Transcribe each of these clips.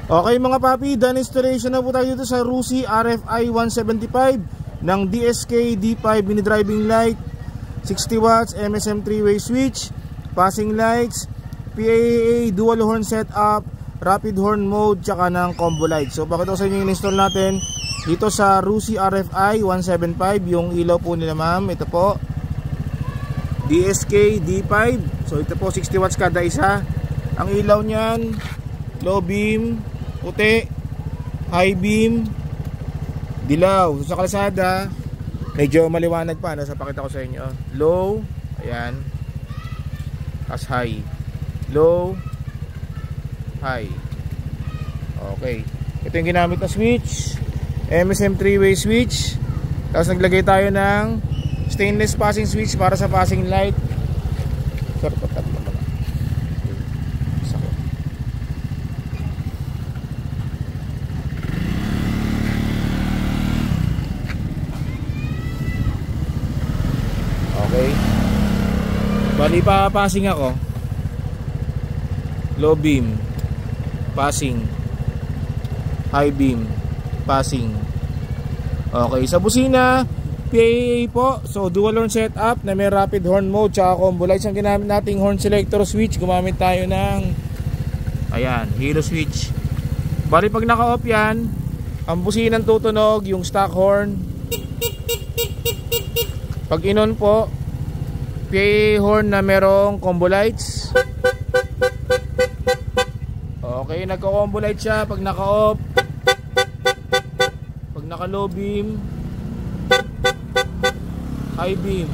Okay mga papi, done installation na po tayo dito sa Rusi RFI 175 ng DSK D5 mini driving light, 60 watts, MSM 3-way switch, passing lights, PAA dual horn setup, rapid horn mode, tsaka ng combo light. So pakita ko sa inyo yung install natin dito sa Rusi RFI 175. Yung ilaw po nila ma'am, ito po DSK D5. So ito po 60 watts kada isa. Ang ilaw niyan low beam, puti, high beam, dilaw. Sa kalsada medyo maliwanag pa, nasa pakita ko sa inyo. Low, ayan, as high, low, high. Okay, ito yung ginamit na switch, MSM 3-way switch. Tapos naglagay tayo ng stainless passing switch para sa passing light. Okay, bali pa passing ako. Low beam, passing, high beam, passing. Okay, sa busina PAA po, so dual horn setup na may rapid horn mode tsaka combo lights. Ang ginamit nating horn selector switch, gumamit tayo ng ayan, halo switch. Bali pag naka-off yan, ang businang tutunog yung stock horn. Pag in-on po, PAA horn na merong combo lights. Okay, nagka-combo light siya pag naka-off. Pag naka-low beam, high beam.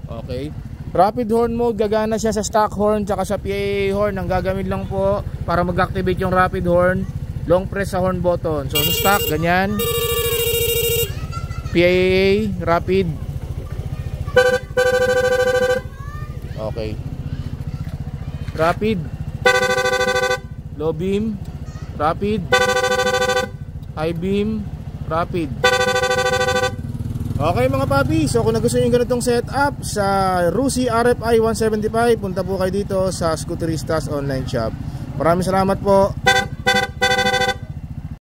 Okay, rapid horn mode, gagana siya sa stock horn tsaka sa PAA horn. Ang gagamit lang po para mag-activate yung rapid horn, long press sa horn button. So sa stock, ganyan, PAA, rapid. Okay, rapid, low beam, rapid, high beam, rapid. Okay mga papi, so kung nagustuhan nyo yung ganitong setup sa Rusi RFI 175, punta po kayo dito sa Scooteristas online shop. Maraming salamat po.